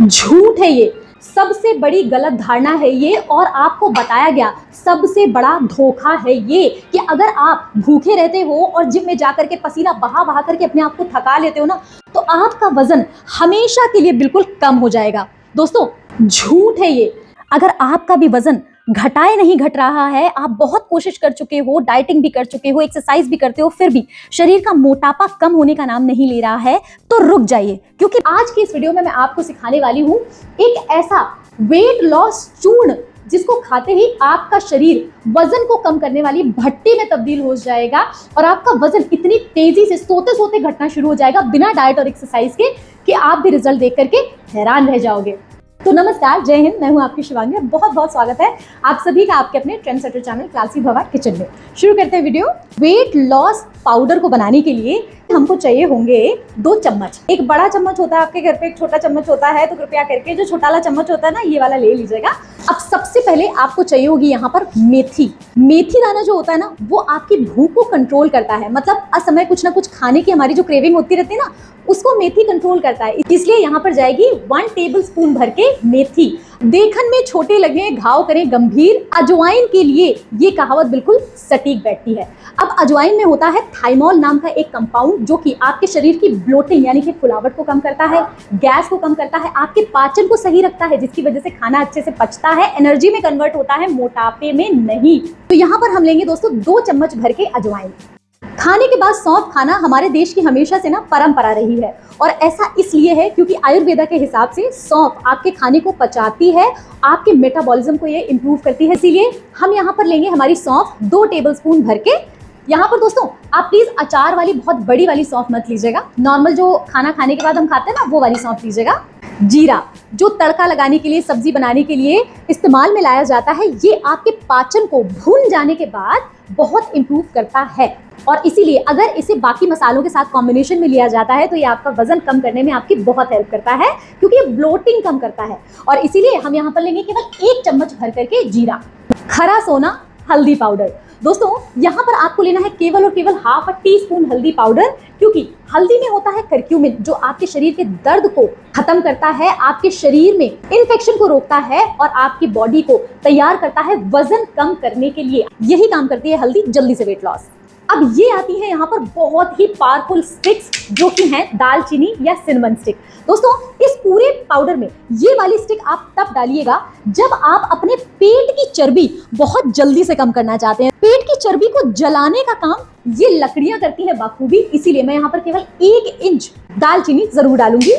झूठ है ये, सबसे बड़ी गलत धारणा है ये, और आपको बताया गया सबसे बड़ा धोखा है ये कि अगर आप भूखे रहते हो और जिम में जाकर के पसीना बहा बहा करके अपने आप को थका लेते हो ना, तो आपका वजन हमेशा के लिए बिल्कुल कम हो जाएगा। दोस्तों, झूठ है ये। अगर आपका भी वजन घटाए नहीं घट रहा है, आप बहुत कोशिश कर चुके हो, डाइटिंग भी कर चुके हो, एक्सरसाइज भी करते हो, फिर भी शरीर का मोटापा कम होने का नाम नहीं ले रहा है, तो रुक जाइए, क्योंकि आज की इस वीडियो में मैं आपको सिखाने वाली हूं एक ऐसा वेट लॉस चूर्ण जिसको खाते ही आपका शरीर वजन को कम करने वाली भट्टी में तब्दील हो जाएगा और आपका वजन इतनी तेजी से सोते सोते घटना शुरू हो जाएगा बिना डाइट और एक्सरसाइज के कि आप भी रिजल्ट देख करके हैरान रह जाओगे। तो नमस्कार, जय हिंद, मैं हूं आपकी शिवांगी और बहुत बहुत स्वागत है आप सभी का आपके अपने ट्रेंड सेटर चैनल क्लासी भवा किचन में। शुरू करते हैं वीडियो। वेट लॉस पाउडर को बनाने के लिए हमको चाहिए होंगे 2 चम्मच। एक बड़ा चम्मच होता है आपके घर पे, एक छोटा चम्मच होता है, तो कृपया करके जो छोटा वाला चम्मच होता है ना, ये वाला ले लीजिएगा। अब सबसे पहले आपको चाहिए होगी यहाँ पर मेथी। मेथी दाना जो होता है ना, वो आपकी भूख को कंट्रोल करता है। मतलब असमय कुछ ना कुछ खाने की हमारी जो क्रेविंग होती रहती है ना, उसको मेथी कंट्रोल करता है। इसलिए यहाँ पर जाएगी 1 टेबलस्पून भर के मेथी। देखन में छोटे लगे घाव करें गंभीर, अजवाइन के लिए ये कहावत बिल्कुल सटीक बैठती है। अब अजवाइन में होता है थाइमोल नाम का एक कंपाउंड जो कि आपके शरीर की ब्लोटिंग यानी कि फुलावट को कम करता है, गैस को कम करता है, आपके पाचन को सही रखता है, जिसकी वजह से खाना अच्छे से पचता है, एनर्जी में कन्वर्ट होता है, मोटापे में नहीं। तो यहाँ पर हम लेंगे दोस्तों 2 चम्मच भर के अजवाइन। खाने के बाद सौंफ खाना हमारे देश की हमेशा से ना परंपरा रही है, और ऐसा इसलिए है क्योंकि आयुर्वेदा के हिसाब से सौंफ आपके खाने को पचाती है, आपके मेटाबॉलिज्म को ये इंप्रूव करती है। इसीलिए हम यहाँ पर लेंगे हमारी सौंफ 2 टेबलस्पून भर के। यहाँ पर दोस्तों आप प्लीज अचार वाली बहुत बड़ी वाली सौंफ मत लीजिएगा, नॉर्मल जो खाना खाने के बाद हम खाते हैं ना, वो वाली सौंफ लीजिएगा। जीरा जो तड़का लगाने के लिए, सब्जी बनाने के लिए इस्तेमाल में लाया जाता है, ये आपके पाचन को भून जाने के बाद बहुत इंप्रूव करता है, और इसीलिए अगर इसे बाकी मसालों के साथ कॉम्बिनेशन में लिया जाता है तो ये आपका वजन कम करने में आपकी बहुत हेल्प करता है, क्योंकि ये ब्लोटिंग कम करता है। और इसीलिए हम यहाँ पर लेंगे केवल 1 चम्मच भर करके जीरा। खरा सोना हल्दी पाउडर। दोस्तों यहाँ पर आपको लेना है केवल और केवल ½ टीस्पून हल्दी पाउडर, क्योंकि हल्दी में होता है करक्यूमिन जो आपके शरीर के दर्द को खत्म करता है, आपके शरीर में इन्फेक्शन को रोकता है और आपकी बॉडी को तैयार करता है वजन कम करने के लिए। यही काम करती है हल्दी जल्दी से वेट लॉस। अब ये आती है यहाँ पर बहुत ही पावरफुल स्टिक्स जो कि हैं दालचीनी या सिनेमन स्टिक। दोस्तों इस पूरे पाउडर में ये वाली स्टिक आप तब डालिएगा जब आप अपने पेट की चर्बी बहुत जल्दी से कम करना चाहते हैं। पेट की चर्बी को जलाने का काम ये लकड़ियां करती है बखूबी, इसीलिए मैं यहाँ पर केवल 1 इंच दालचीनी जरूर डालूंगी।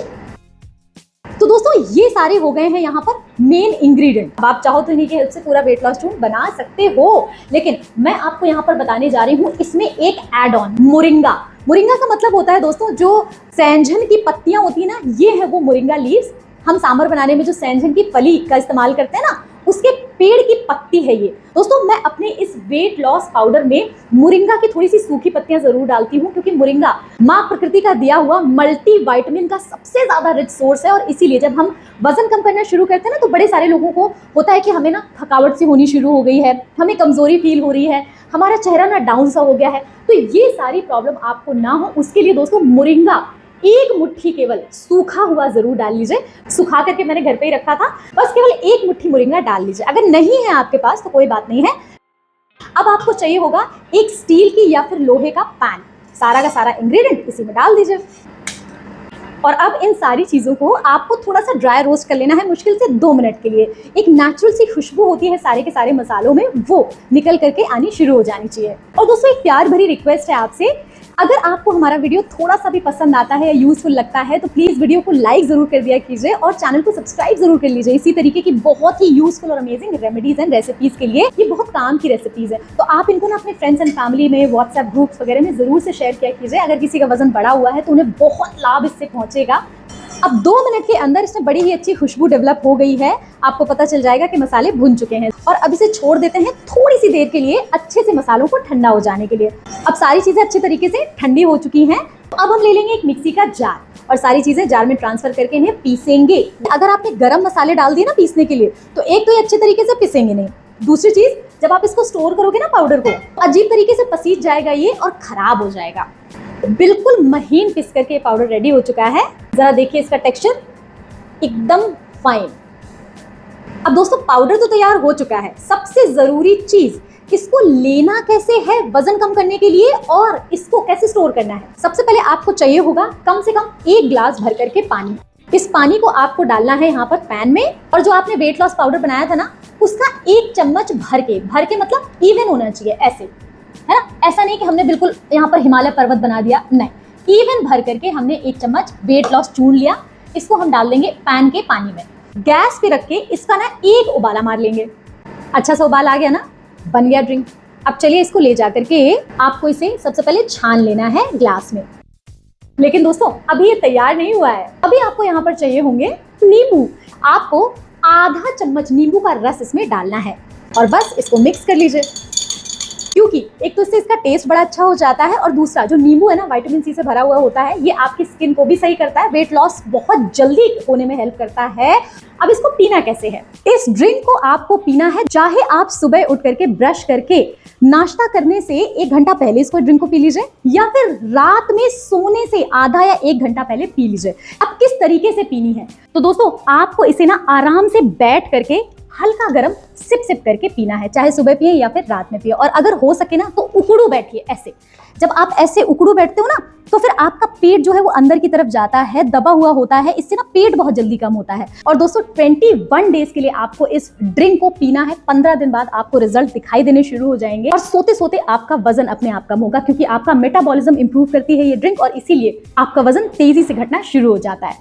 तो दोस्तों ये सारे हो गए हैं यहाँ पर मेन इंग्रेडिएंट। अब आप चाहो तो इन्हीं की हेल्प से पूरा वेट लॉस चूर्ण बना सकते हो, लेकिन मैं आपको यहाँ पर बताने जा रही हूँ इसमें एक एड ऑन, मोरिंगा। मोरिंगा का मतलब होता है दोस्तों जो सैंजन की पत्तियां होती है ना, ये है वो मोरिंगा लीव्स। हम सांभर बनाने में जो सैंजन की फली का इस्तेमाल करते हैं ना, उसके पेड़ की पत्ती है ये। दोस्तों मैं अपने इस वेट लॉस पाउडर में मोरिंगा की थोड़ी सी सूखी पत्तियां जरूर डालती हूँ, क्योंकि मोरिंगा माँ प्रकृति का दिया हुआ मल्टी विटामिन का सबसे ज्यादा रिच सोर्स है। और इसीलिए जब हम वजन कम करना शुरू करते हैं ना, तो बड़े सारे लोगों को होता है कि हमें ना थकावट सी होनी शुरू हो गई है, हमें कमजोरी फील हो रही है, हमारा चेहरा ना डाउन सा हो गया है। तो ये सारी प्रॉब्लम आपको ना हो, उसके लिए दोस्तों मोरिंगा 1 मुट्ठी केवल सूखा हुआ जरूर डाल लीजिए। सुखा करके मैंने घर पे ही रखा था, बस केवल 1 मुट्ठी मोरिंगा डाल लीजिए। अगर नहीं है आपके पास तो कोई बात नहीं है। अब आपको चाहिए होगा एक स्टील की या फिर लोहे का पैन। सारा का सारा इंग्रेडिएंट इसी में डाल दीजिए, और अब इन सारी चीज़ों को आपको थोड़ा सा ड्राई रोस्ट कर लेना है, मुश्किल से 2 मिनट के लिए। एक नेचुरल सी खुशबू होती है सारे के सारे मसालों में, वो निकल करके आनी शुरू हो जानी चाहिए। और दोस्तों एक प्यार भरी रिक्वेस्ट है आपसे, अगर आपको हमारा वीडियो थोड़ा सा भी पसंद आता है या यूजफुल लगता है तो प्लीज़ वीडियो को लाइक ज़रूर कर दिया कीजिए और चैनल को सब्सक्राइब ज़रूर कर लीजिए। इसी तरीके की बहुत ही यूजफुल और अमेजिंग रेमेडीज़ एंड रेसिपीज़ के लिए, ये बहुत काम की रेसिपीज़ है, तो आप इनको ना अपने फ्रेंड्स एंड फैमिली में, व्हाट्सएप ग्रुप्स वगैरह में ज़रूर से शेयर किया कीजिए। अगर किसी का वजन बढ़ा हुआ है तो उन्हें बहुत लाभ इससे पहुँचेगा। अब 2 मिनट के अंदर इसमें बड़ी ही अच्छी खुशबू डेवलप हो गई है, आपको पता चल जाएगा कि मसाले भुन चुके हैं। और अब इसे छोड़ देते हैं थोड़ी सी देर के लिए अच्छे से मसालों को ठंडा हो जाने के लिए। अब सारी चीज़ें अच्छे तरीके से ठंडी हो चुकी हैं, तो अब हम ले लेंगे एक मिक्सी का जार और सारी चीज़ें जार में ट्रांसफर करके इन्हें पीसेंगे। अगर आपने गरम मसाले डाल दिए ना पीसने के लिए, तो एक तो ये अच्छे तरीके से पिसेंगे नहीं, दूसरी चीज़ जब आप इसको स्टोर करोगे ना पाउडर को, अजीब तरीके से पसीज जाएगा ये और खराब हो जाएगा। बिल्कुल महीन पिस करके पाउडर रेडी हो चुका है। जरा देखिए इसका टेक्सचर, एकदम फाइन। अब दोस्तों पाउडर तो तैयार हो चुका है, सबसे जरूरी चीज इसको लेना कैसे है वजन कम करने के लिए और इसको कैसे स्टोर करना है। सबसे पहले आपको चाहिए होगा कम से कम 1 गिलास भर करके पानी। इस पानी को आपको डालना है यहाँ पर पैन में, और जो आपने वेट लॉस पाउडर बनाया था ना उसका 1 चम्मच भर के मतलब इवन होना चाहिए, ऐसे है ना। ऐसा नहीं कि हमने बिल्कुल यहाँ पर हिमालय पर्वत बना दिया, नहीं, इवन भर करके हमने 1 चम्मच वेट लॉस चूर्ण लिया। इसको हम डाल देंगे पैन के पानी में, गैस पे रख के इसका ना 1 उबाला मार लेंगे। अच्छा सा उबाल आ गया ना, बन गया ड्रिंक। अब चलिए इसको ले जा करके आपको इसे सबसे पहले छान लेना है ग्लास में। लेकिन दोस्तों अभी ये तैयार नहीं हुआ है, अभी आपको यहाँ पर चाहिए होंगे नींबू। आपको आधा चम्मच नींबू का रस इसमें डालना है और बस इसको मिक्स कर लीजिए, क्योंकि एक तो इससे इसका टेस्ट बड़ा अच्छा हो जाता है और दूसरा जो नींबू है ना विटामिन सी से भरा हुआ होता है, ये आपकी स्किन को भी सही करता है, वेट लॉस बहुत जल्दी होने में हेल्प करता है। अब इसको पीना कैसे है? इस ड्रिंक को आपको पीना है चाहे आप सुबह उठ करके ब्रश करके नाश्ता करने से 1 घंटा पहले इसको ड्रिंक को पी लीजिए, या फिर रात में सोने से आधा या 1 घंटा पहले पी लीजिए। अब किस तरीके से पीनी है? तो दोस्तों आपको इसे ना आराम से बैठ करके हल्का गरम सिप सिप करके पीना है, चाहे सुबह पिए या फिर रात में पिए। और अगर हो सके ना तो उकड़ू बैठिए ऐसे। जब आप ऐसे उकड़ू बैठते हो ना तो फिर आपका पेट जो है वो अंदर की तरफ जाता है, दबा हुआ होता है, इससे ना पेट बहुत जल्दी कम होता है। और दोस्तों 21 डेज के लिए आपको इस ड्रिंक को पीना है। 15 दिन बाद आपको रिजल्ट दिखाई देने शुरू हो जाएंगे और सोते सोते आपका वजन अपने आप कम होगा, क्योंकि आपका मेटाबॉलिज्म इंप्रूव करती है ये ड्रिंक और इसीलिए आपका वजन तेजी से घटना शुरू हो जाता है।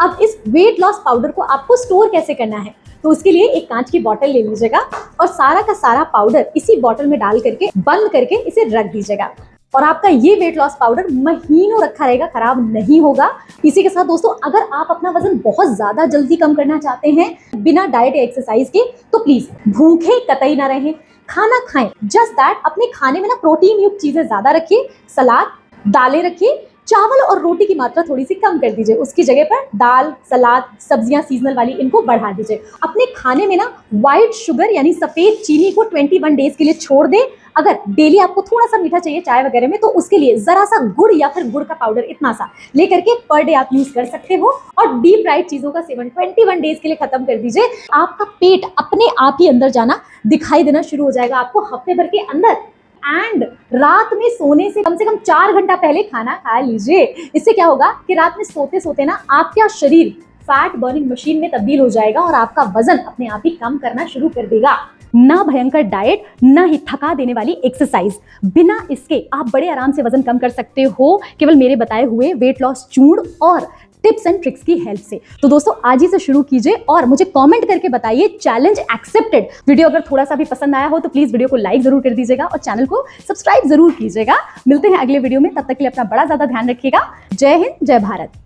अब इस वेट लॉस पाउडर को आपको स्टोर कैसे करना है? तो उसके लिए एक कांच की बोतल ले लीजिएगा और सारा का सारा पाउडर इसी बोतल में डाल करके बंद करके इसे रख दीजिएगा, और आपका ये वेट लॉस पाउडर महीनों रखा रहेगा, खराब नहीं होगा। इसी के साथ दोस्तों अगर आप अपना वजन बहुत ज्यादा जल्दी कम करना चाहते हैं बिना डाइट या एक्सरसाइज के, तो प्लीज भूखे कतई ना रहें, खाना खाएं, जस्ट दैट अपने खाने में ना प्रोटीन युक्त चीजें ज्यादा रखिए, सलाद दालें रखिए, चावल और रोटी की मात्रा थोड़ी सी कम कर दीजिए, उसकी जगह पर दाल सलाद सब्जियां सीजनल वाली इनको बढ़ा दीजिए। अपने खाने में ना व्हाइट शुगर यानी सफेद चीनी को 21 डेज के लिए छोड़ दें। अगर डेली आपको थोड़ा सा मीठा चाहिए चाय वगैरह में, तो उसके लिए जरा सा गुड़ या फिर गुड़ का पाउडर इतना सा लेकर के पर डे आप यूज कर सकते हो। और डीप फ्राइड चीजों का सेवन 21 डेज के लिए खत्म कर दीजिए। आपका पेट अपने आप ही अंदर जाना दिखाई देना शुरू हो जाएगा आपको हफ्ते भर के अंदर। एंड रात में सोने से कम 4 घंटा पहले खाना खा लीजिए। इससे क्या होगा कि रात में सोते सोते ना आपका शरीर फैट बर्निंग मशीन में तब्दील हो जाएगा और आपका वजन अपने आप ही कम करना शुरू कर देगा। ना भयंकर डाइट, ना ही थका देने वाली एक्सरसाइज, बिना इसके आप बड़े आराम से वजन कम कर सकते हो केवल मेरे बताए हुए वेट लॉस चूर्ण और टिप्स एंड ट्रिक्स की हेल्प से। तो दोस्तों आज ही से शुरू कीजिए और मुझे कमेंट करके बताइए चैलेंज एक्सेप्टेड। वीडियो अगर थोड़ा सा भी पसंद आया हो तो प्लीज वीडियो को लाइक जरूर कर दीजिएगा और चैनल को सब्सक्राइब जरूर कीजिएगा। मिलते हैं अगले वीडियो में, तब तक के लिए अपना बड़ा ज्यादा ध्यान रखिएगा। जय हिंद, जय भारत।